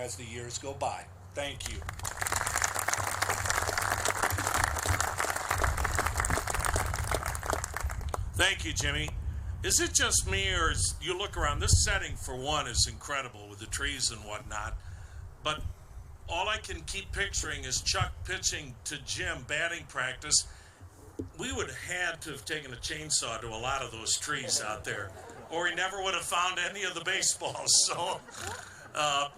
as the years go by. Thank you. Thank you, Jimmy. Is it just me, or is, you look around, this setting for one is incredible with the trees and whatnot, but all I can keep picturing is Chuck pitching to Jim batting practice. We would have had to have taken a chainsaw to a lot of those trees out there, or he never would have found any of the baseballs. So,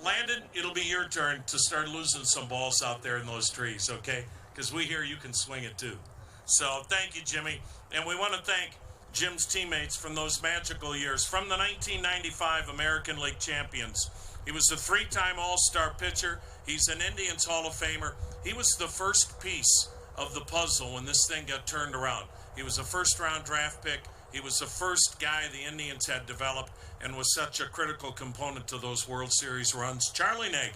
Landon, it'll be your turn to start losing some balls out there in those trees, okay? Because we hear you can swing it too. So, thank you, Jimmy. And we want to thank Jim's teammates from those magical years, from the 1995 American League champions. He was a three-time All-Star pitcher. He's an Indians Hall of Famer. He was the first piece of the puzzle when this thing got turned around. He was a first-round draft pick. He was the first guy the Indians had developed and was such a critical component to those World Series runs. Charlie Nagy.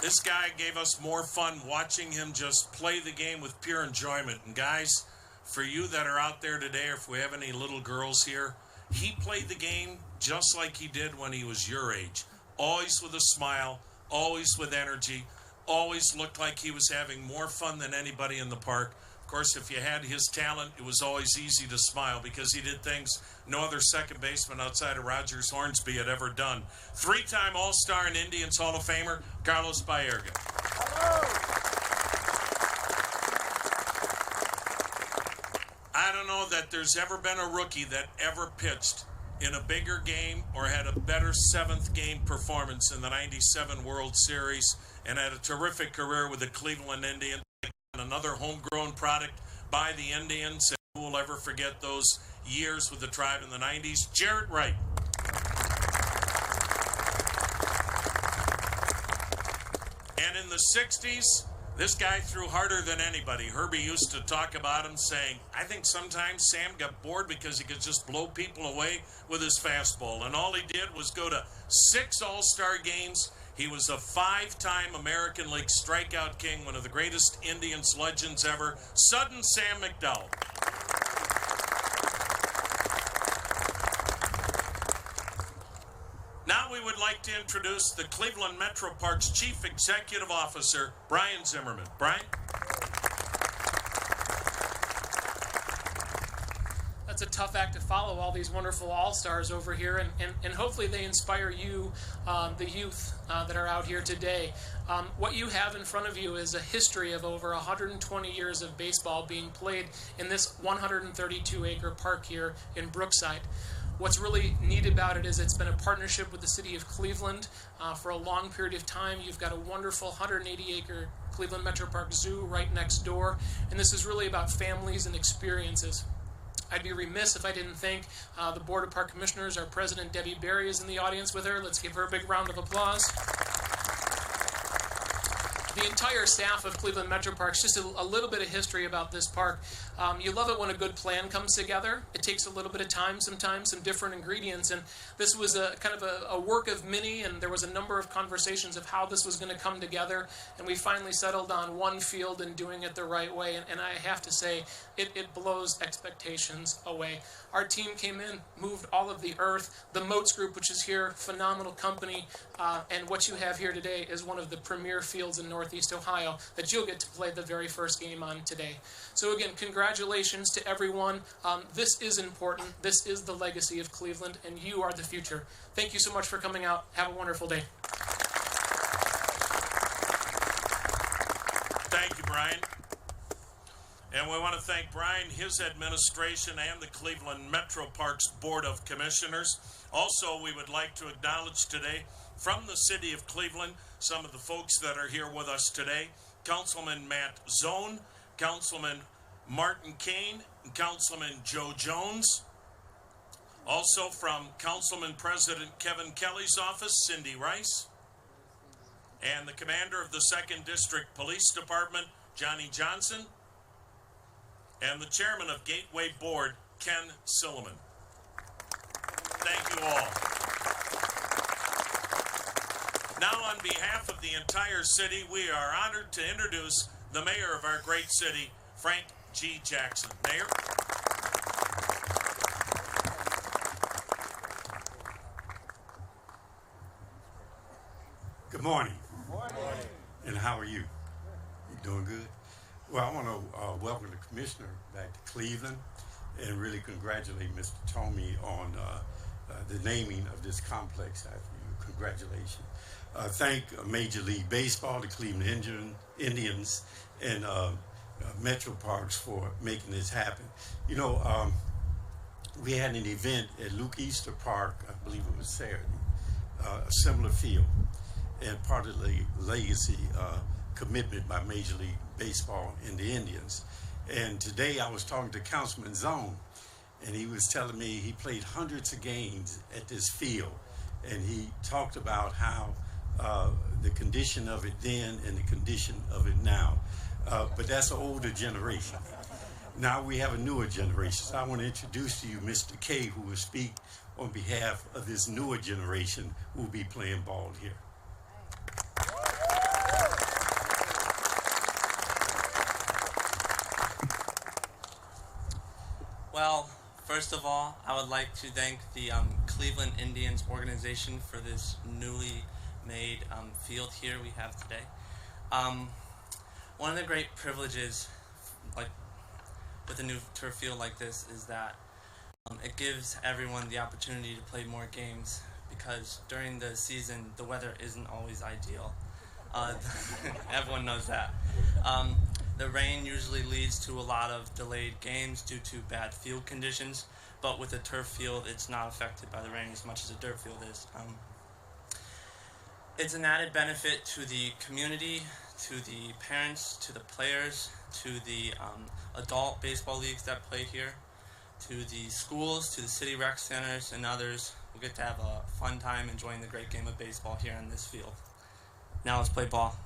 This guy gave us more fun watching him just play the game with pure enjoyment. And guys, for you that are out there today, or if we have any little girls here, he played the game just like he did when he was your age. Always with a smile, always with energy, always looked like he was having more fun than anybody in the park. Of course, if you had his talent, it was always easy to smile because he did things no other second baseman outside of Rogers Hornsby had ever done. Three-time All-Star and Indians Hall of Famer, Carlos Baerga. I don't know that there's ever been a rookie that ever pitched in a bigger game or had a better seventh game performance in the 97 World Series and had a terrific career with the Cleveland Indians. Another homegrown product by the Indians. And who will ever forget those years with the Tribe in the 90s? Jarrett Wright. And in the 60s, this guy threw harder than anybody. Herbie used to talk about him saying, I think sometimes Sam got bored because he could just blow people away with his fastball. And all he did was go to 6 All-Star games. He was a 5-time American League strikeout king, one of the greatest Indians legends ever, Sudden Sam McDowell. Now we would like to introduce the Cleveland Metro Parks Chief Executive Officer, Brian Zimmerman. Brian? It's a tough act to follow, all these wonderful all-stars over here, and hopefully they inspire you, the youth that are out here today. What you have in front of you is a history of over 120 years of baseball being played in this 132-acre park here in Brookside. What's really neat about it is it's been a partnership with the city of Cleveland for a long period of time. You've got a wonderful 180-acre Cleveland Metro Park Zoo right next door, and this is really about families and experiences. I'd be remiss if I didn't thank the Board of Park Commissioners. Our president, Debbie Berry, is in the audience with her. Let's give her a big round of applause. The entire staff of Cleveland Metro Parks, just a little bit of history about this park. You love it when a good plan comes together. It takes a little bit of time sometimes, some different ingredients, and this was a kind of a work of many, and there was a number of conversations of how this was going to come together, and we finally settled on one field and doing it the right way, and I have to say, it blows expectations away. Our team came in, moved all of the earth. The Moats Group, which is here, phenomenal company, and what you have here today is one of the premier fields in Northeast Ohio that you'll get to play the very first game on today. So again, congratulations to everyone. This is important. This is the legacy of Cleveland, and you are the future. Thank you so much for coming out. Have a wonderful day. Thank you, Brian. And we want to thank Brian, his administration, and the Cleveland Metro Parks Board of Commissioners. Also, we would like to acknowledge today from the city of Cleveland some of the folks that are here with us today. Councilman Matt Zone, Councilman Martin Kane, and Councilman Joe Jones. Also from Councilman President Kevin Kelly's office, Cindy Rice. And the commander of the 2nd District Police Department, Johnny Johnson. And the chairman of Gateway Board, Ken Silliman. Thank you all. Now, on behalf of the entire city, we are honored to introduce the mayor of our great city, Frank G. Jackson. Mayor. Good morning. Morning. And how are you? You doing good? Well, I want to welcome the commissioner back to Cleveland and really congratulate Mr. Tomey on the naming of this complex after you. Congratulations. Thank Major League Baseball, the Cleveland Indians, and Metro Parks for making this happen. You know, we had an event at Luke Easter Park, I believe it was Saturday, a similar field, and part of the legacy commitment by Major League Baseball and the Indians. And today I was talking to Councilman Zone, and he was telling me he played hundreds of games at this field, and he talked about how the condition of it then and the condition of it now. But that's an older generation. Now we have a newer generation. So I want to introduce to you Mr. K, who will speak on behalf of this newer generation who will be playing ball here. Well, first of all, I would like to thank the Cleveland Indians organization for this newly made field here we have today. One of the great privileges, like with a new turf field like this, is that it gives everyone the opportunity to play more games, because during the season the weather isn't always ideal. Everyone knows that. The rain usually leads to a lot of delayed games due to bad field conditions, but with a turf field it's not affected by the rain as much as a dirt field is. It's an added benefit to the community, to the parents, to the players, to the adult baseball leagues that play here, to the schools, to the city rec centers, and others. We'll get to have a fun time enjoying the great game of baseball here on this field. Now let's play ball.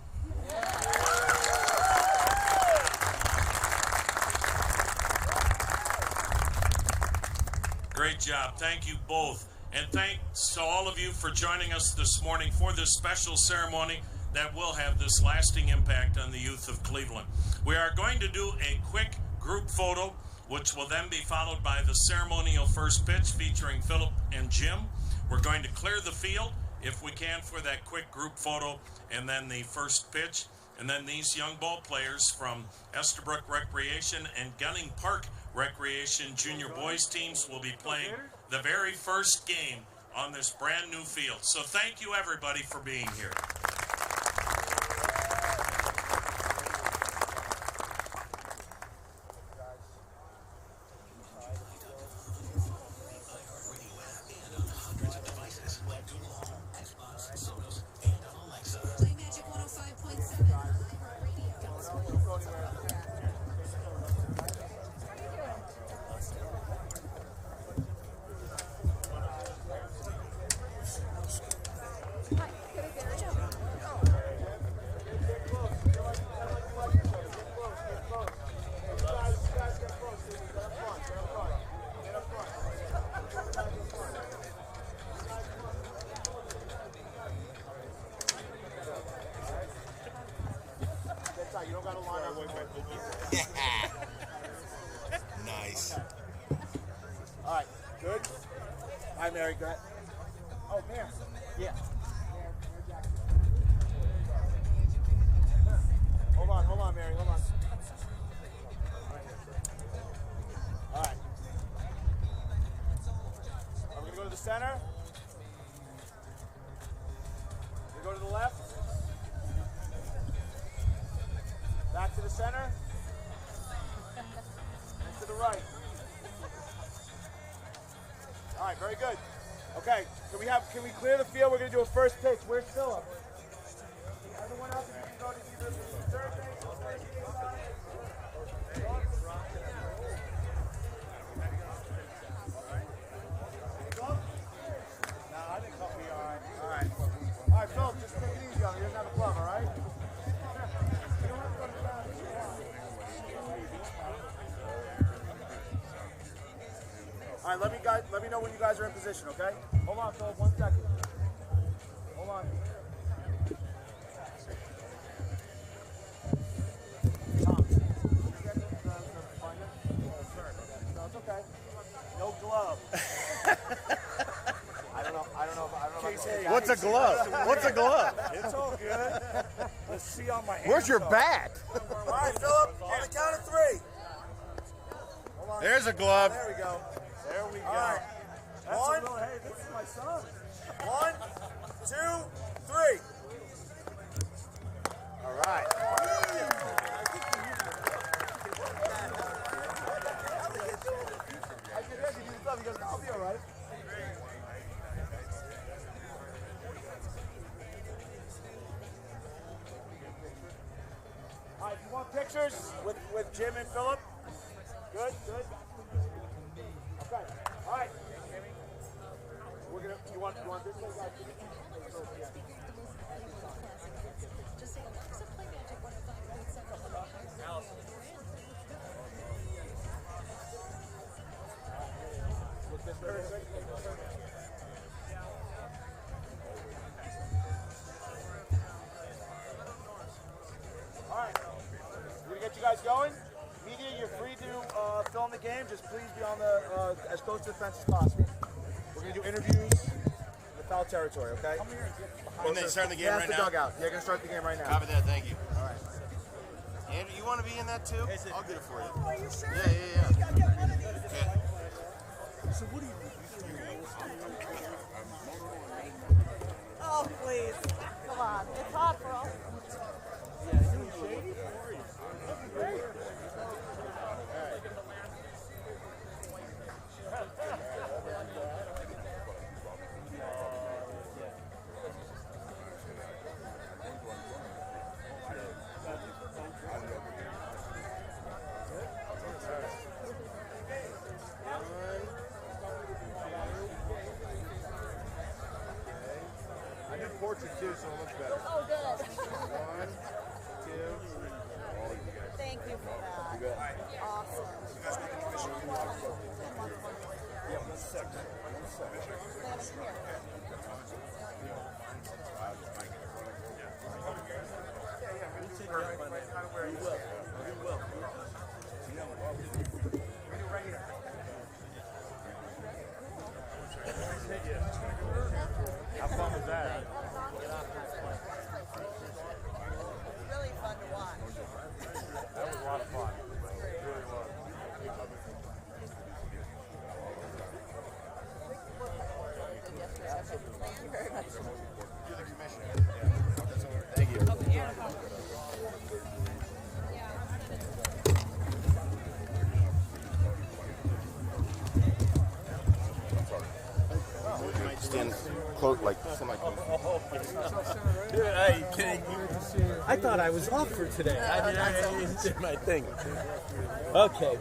Great job. Thank you both. And thanks to all of you for joining us this morning for this special ceremony that will have this lasting impact on the youth of Cleveland. We are going to do a quick group photo, which will then be followed by the ceremonial first pitch featuring Philip and Jim. We're going to clear the field, if we can, for that quick group photo, and then the first pitch. And then these young ball players from Estabrook Recreation and Gunning Park Recreation junior boys teams will be playing the very first game on this brand new field. So thank you everybody for being here. Nice. All right, good. Hi, Mary. Go ahead. Oh, Mary. Yeah. Hold on, Mary. Hold on. All right. We're going to go to the center. We go to the left. Back to the center. And to the right. All right, very good. Okay, can we clear the field? We're going to do a first pitch. Where's Philip? Everyone else, if you can go to either the third base or first base side. No, I think he'll be all right. All right. All right, Philip, just take it easy on him. He doesn't have a glove, all right? You don't have to go to the ground if you want. All right, let me know when you guys are in position, okay? Hold on, Philip, 1 second. Hold on. Tom, did you get the binder? No, it's okay. No glove. I don't know if What's a glove? What's a glove? It's all good. Let's see on my hand. Where's your bat? All right, Philip, on the count of 3. Hold on. There's a glove. There we go. There we go. All right. Hey, this is my son. 1, 2, 3. All right. He goes, I'll be all right. All right, you want pictures with Jim and Philip? Good, good. Okay, all right. We're gonna. You want this one, guys? All right, we're gonna get you guys going. Media, you're free to film the game. Just please be on the as close to the fence as possible. We're gonna do interviews in the foul territory, okay? And then starting the game right the now? dugout. Yeah, gonna start the game right now. Copy that, thank you. All right. Andrew, you want to be in that too? I'll get it for you. Oh, are you sure? Yeah. Okay. So what do you Oh, please. Come on. It's hot, bro. I did portrait too, so it looks better. Oh, good. 1, 2, 3. Thank you for that. Awesome. Yeah, 1 second. 1 second. How fun was that? Really fun to watch. That was a lot of fun. It really was. Thank you very much. You're the commissioner. Thank you. Stand close, like semi. I thought I was off for today. I mean, I did my thing. Okay.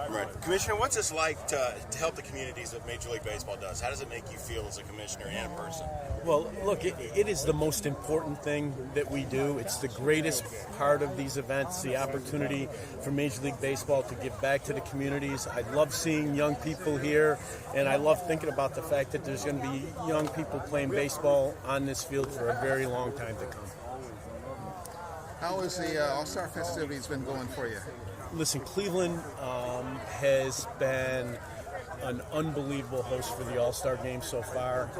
Right. Commissioner, what's this like to help the communities that Major League Baseball does? How does it make you feel as a commissioner and a person? Well, look, it is the most important thing that we do. It's the greatest part of these events, the opportunity for Major League Baseball to give back to the communities. I love seeing young people here, and I love thinking about the fact that there's going to be young people playing baseball on this field for a very long time to come. How has the All-Star festivities been going for you? Listen, Cleveland has been an unbelievable host for the All-Star Game so far.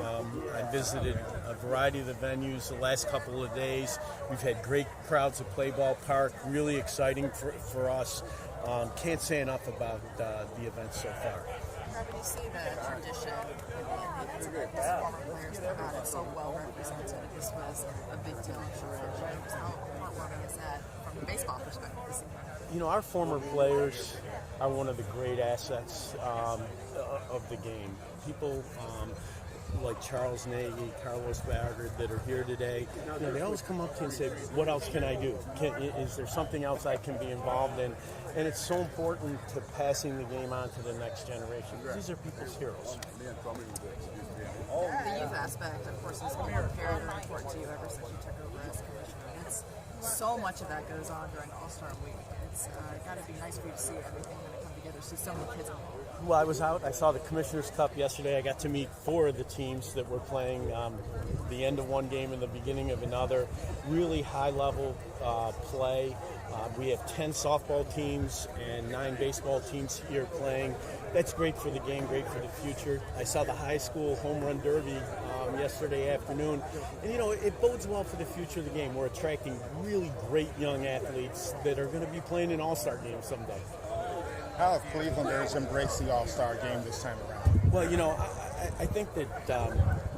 I visited a variety of the venues the last couple of days. We've had great crowds at Play Ball Park, really exciting for us. Can't say enough about the event so far. How do you see the tradition with the former players that got it so well represented? This was a big deal for the How heartwarming is that from the baseball perspective? You know, our former players are one of the great assets of the game. People like Charles Nagy, Carlos Bagger that are here today, you know, they always come up to you and say, what else can I do? Is there something else I can be involved in? And it's so important to passing the game on to the next generation. These are people's heroes. The youth aspect, of course, has been very, very important to you ever since you took over as commissioner. It's so much of that goes on during All-Star Week. It's got to be nice for you to see everything when it come together There's just so many kids. Well, I was out. I saw the Commissioner's Cup yesterday. I got to meet 4 of the teams that were playing the end of one game and the beginning of another. Really high-level play. We have 10 softball teams and 9 baseball teams here playing. That's great for the game, great for the future. I saw the high school home run derby yesterday afternoon. And, you know, it bodes well for the future of the game. We're attracting really great young athletes that are going to be playing in all-star games someday. How have Clevelanders embraced the All-Star game this time around? Well, you know, I think that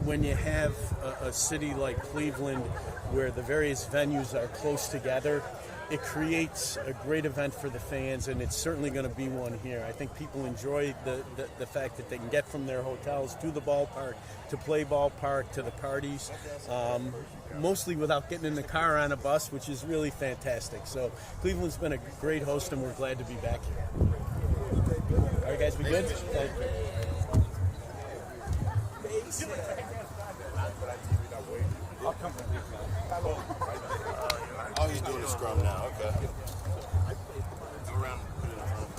when you have a city like Cleveland where the various venues are close together, it creates a great event for the fans, and it's certainly going to be one here. I think people enjoy the fact that they can get from their hotels to the ballpark, to play ballpark, to the parties, mostly without getting in the car or on a bus, which is really fantastic. So Cleveland's been a great host, and we're glad to be back here. All right, guys, we good? Thank you. I'll come with you. Oh, he's doing a scrum now. Okay. Go around. Put it in front.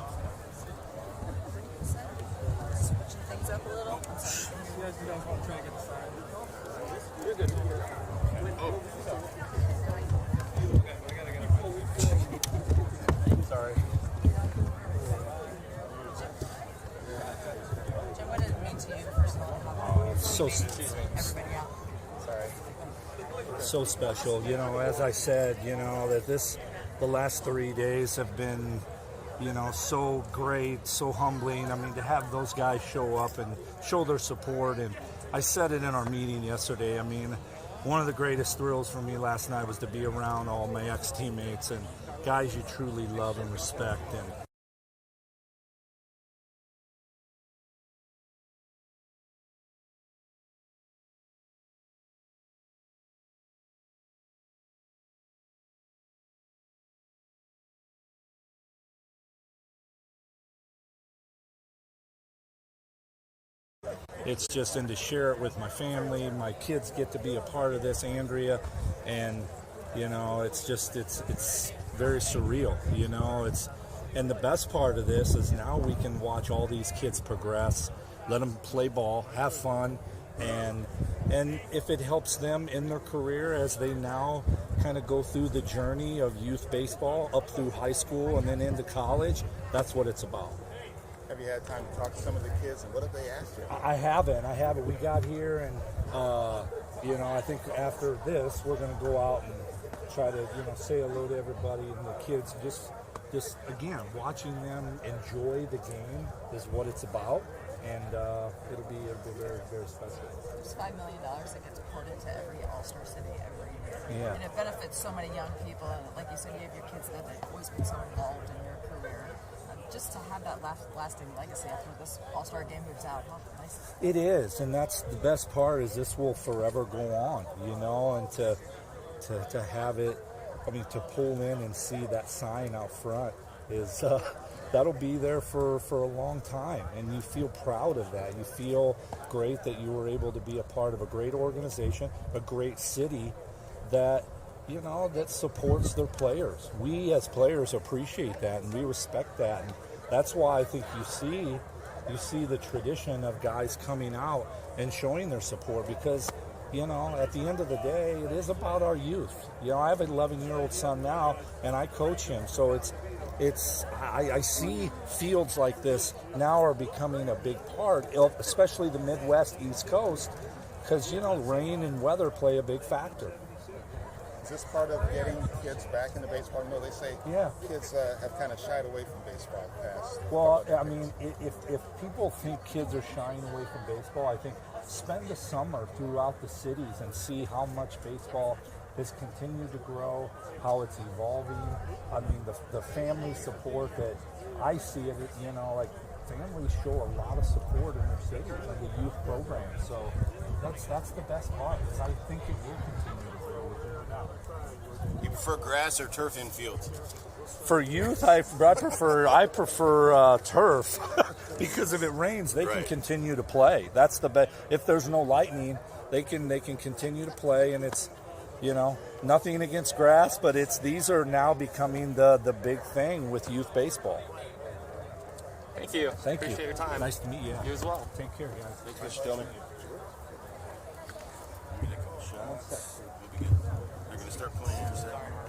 Switching things up a little. You guys want to try and get the side? You're good. Sorry. Jim, what did it mean to you, first of all? Everybody out. So special, you know, as I said, you know, that the last 3 days have been, you know, so great, so humbling. I mean, to have those guys show up and show their support, and I said it in our meeting yesterday, I mean, one of the greatest thrills for me last night was to be around all my ex-teammates and guys you truly love and respect, and it's just, and to share it with my family, my kids get to be a part of this, Andrea, and you know, it's just, it's very surreal, you know, and the best part of this is now we can watch all these kids progress, let them play ball, have fun, and if it helps them in their career as they now kind of go through the journey of youth baseball up through high school and then into college, that's what it's about. Have you had time to talk to some of the kids, and what have they asked you? I haven't. We got here, and you know, I think after this, we're going to go out and try to, you know, say hello to everybody and the kids. Just again, watching them enjoy the game is what it's about, and it'll be very, very special. There's $5 million that gets poured into every All-Star city every year. Yeah. And it benefits so many young people. And like you said, you have your kids that have always been so involved in your career. Just to have that lasting legacy after this All-Star game moves out, how nice. It is, and that's the best part, is this will forever go on, you know, and to have it, I mean, to pull in and see that sign out front is, that'll be there for a long time, and you feel proud of that. You feel great that you were able to be a part of a great organization, a great city that, you know, that supports their players. We as players appreciate that, and we respect that, and that's why I think you see the tradition of guys coming out and showing their support, because, you know, at the end of the day, it is about our youth. You know, I have an 11-year-old son now, and I coach him, so I see fields like this now are becoming a big part, especially the Midwest, East Coast, because, you know, rain and weather play a big factor. Is this part of getting kids back into baseball? You know, they say kids have kind of shied away from baseball in the past. Well, I mean, if people think kids are shying away from baseball, I think spend the summer throughout the cities and see how much baseball has continued to grow, how it's evolving. I mean, the family support that I see it, you know, like families show a lot of support in their cities and the youth programs. So that's the best part, because I think it will continue to grow within it now. You prefer grass or turf infield? For youth, I prefer turf because if it rains, they can continue to play. That's the best. If there's no lightning, they can continue to play, and it's, you know, nothing against grass, but these are now becoming the big thing with youth baseball. Thank you. Thank Appreciate you. your time. Nice to meet you. You as well. Take care, guys. Thank you, Mr. Tillman. They're going to start playing here in a second.